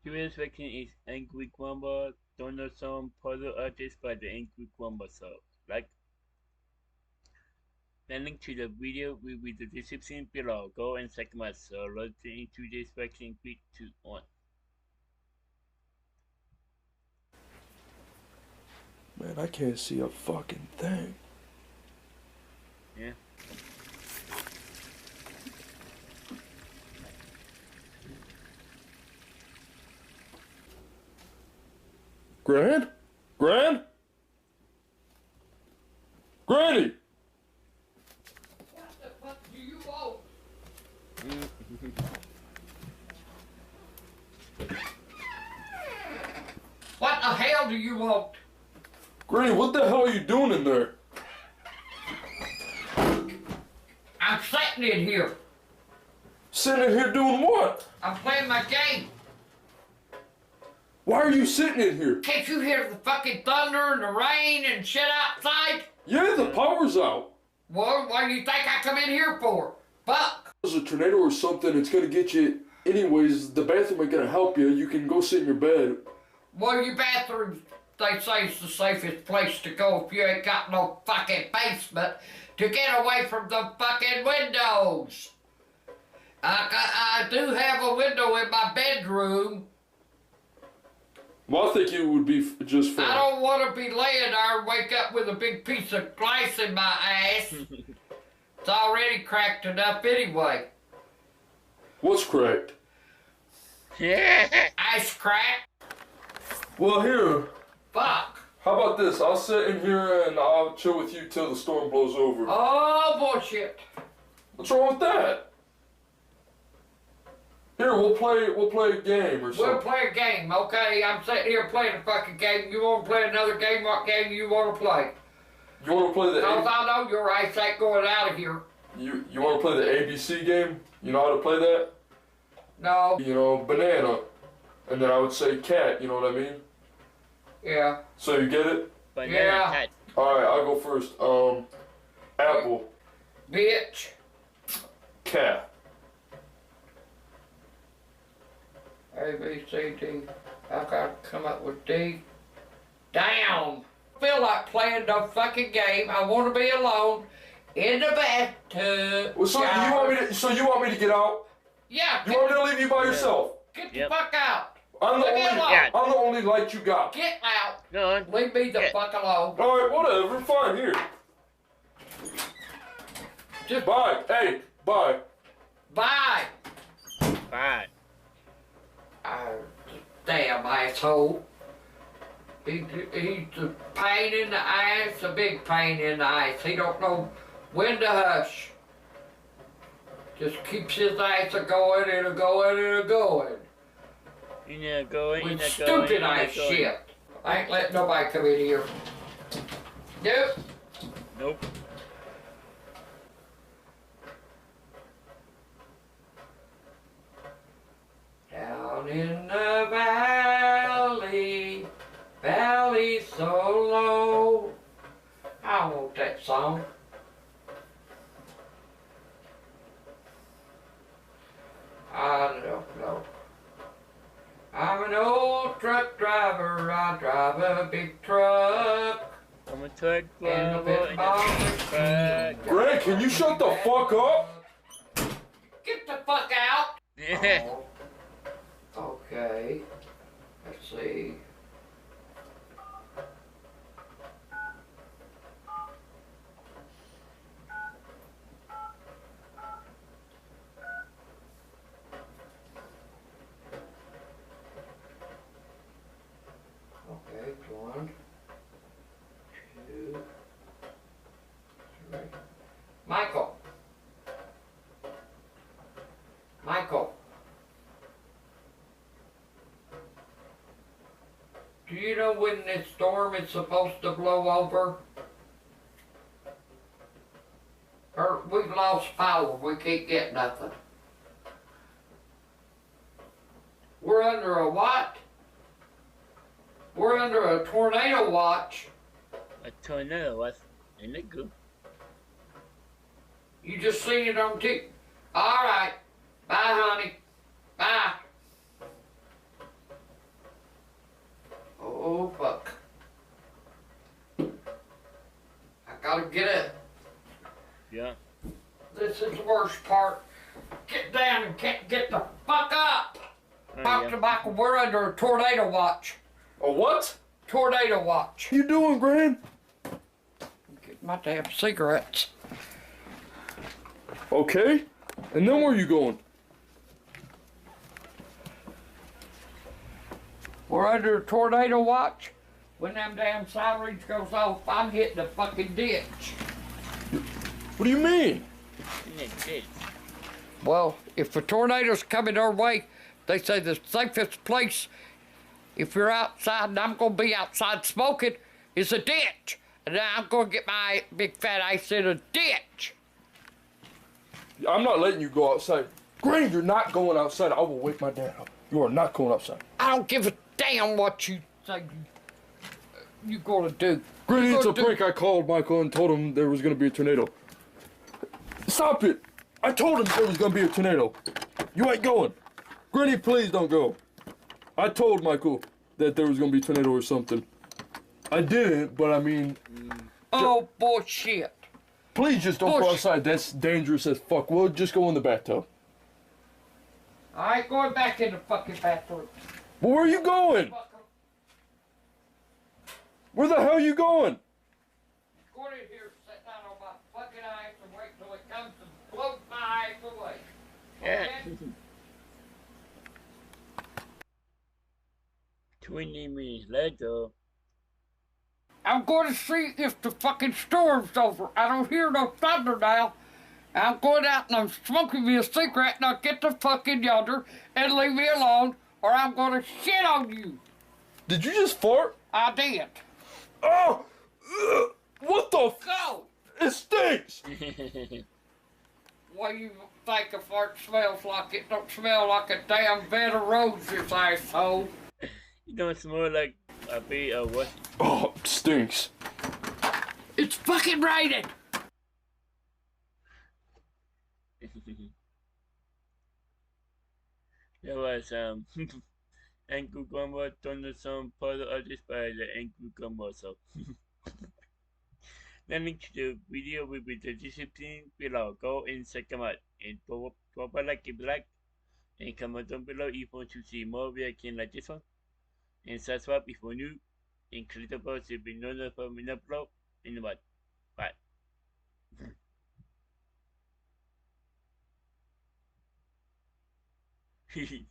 Today's section is Angry Grumble, Thunderstorm, puzzle artist by the Angry Grumble. So, like, the link to the video will be the description below. Go and check them out. So, let's get into this section. 3, 2, 1. Man, I can't see a fucking thing. Yeah. Gran? Gran? Granny! What the fuck do you want? What the hell do you want? Granny, what the hell are you doing in there? I'm sitting in here. Sitting in here doing what? I'm playing my game. Why are you sitting in here? Can't you hear the fucking thunder and the rain and shit outside? Yeah, the power's out. Well, what do you think I come in here for? Fuck. If there's a tornado or something, it's gonna get you. Anyways, the bathroom ain't gonna help you. You can go sit in your bed. Well, your bathroom, they say, is the safest place to go if you ain't got no fucking basement to get away from the fucking windows. I do have a window in my bedroom. Well, I think it would be just fine. I don't want to be laying there and wake up with a big piece of glass in my ass. It's already cracked enough anyway. What's cracked? Ice crack? Well, here. Fuck. How about this? I'll sit in here and I'll chill with you till the storm blows over. Oh, bullshit. What's wrong with that? Here, we'll play a game or something. We'll play a game, okay? I'm sitting here playing a fucking game. You want to play another game? What game you want to play? You want to play the Because I know your ass ain't going out of here. You want to play the ABC game? You know how to play that? No. You know, banana, and then I would say cat. You know what I mean? Yeah. So you get it? Banana Yeah. cat. All right, I'll go first. Apple, Bitch. cat. A, B, C, D. I've got to come up with D. Damn. I feel like playing the fucking game. I want to be alone in the bathtub. Well, so you want me to get out? Yeah. You want me to leave you by yourself? Get the Yep. fuck out. I'm the Leave me only. alone. Yeah. I'm the only light you got. Get out. Go on. Leave me the Yeah. fuck alone. All right, whatever. Fine. Here. Just Bye. Hey. Bye. bye. Bye. Damn asshole. He's a pain in the ass, a big pain in the ass. He don't know when to hush. Just keeps his ass a-going and a-going and a-going. You're not going. You're With not going. stupid You're not ass going. shit. I ain't letting nobody come in here. Nope. Nope. Down in the valley, valley so low. I want that song. I don't know. I'm an old truck driver. I drive a big truck. I'm a truck And a driver bit in a truck. Greg, can you shut the fuck up? Get the fuck out. Yeah. Oh, okay. Let's see. Okay, 1, 2, 3. Michael. Michael. Do you know when this storm is supposed to blow over? Or we've lost power, we can't get nothing. We're under a what? We're under a tornado watch. A tornado was in the group. You just seen it on All right. Bye, honey. Bye. Oh, fuck. I gotta get it. Yeah. This is the worst part. Get down and get the fuck up. Dr. Michael, we're under a tornado watch. A what? Tornado watch. You doing, Gran? Get my damn cigarettes. Okay. And then where are you going? We're under a tornado watch. When them damn sirens goes off, I'm hitting the fucking ditch. What do you mean? Well, if a tornado's coming our way, they say the safest place, if you're outside and I'm gonna be outside smoking, is a ditch. And then I'm gonna get my big fat ass in a ditch. I'm not letting you go outside. Gran, you're not going outside. I will wake my dad up. You are not going outside. I don't give a damn what you say you gonna do. Granny, it's a prank. I called Michael and told him there was gonna be a tornado. Stop it! I told him there was gonna be a tornado. You ain't going. Granny, please don't go. I told Michael that there was gonna be a tornado or something. I didn't, but I mean... Oh, bullshit. Please just don't go outside. That's dangerous as fuck. We'll just go in the bathtub. I ain't going back in the fucking bathroom. But where are you going? Where the hell are you going? Go in here, sit down on my fucking ass and wait till it comes and blows my ass away. Yeah. Okay? 20 minutes later. I'm going to see if the fucking storm's over. I don't hear no thunder now. I'm going out and I'm smoking me a cigarette and I'll get the fucking yonder and leave me alone or I'm going to shit on you. Did you just fart? I did. Oh! What the f... Go! It stinks! What do you think a fart smells like? It don't smell like a damn bed of roses, asshole. You don't smell like a bit of what? Oh, it stinks. It's fucking raining! There was Anchor Gumbo Thunderstorm part of this by the Anchor Gumbo so. The link to the video will be the description below. Go and check them out. And drop a like if you like. And comment down below if you want to see more reaction like this one. And subscribe if you're new. And click the bell to be notified when I upload. And what? Bye. Hehe.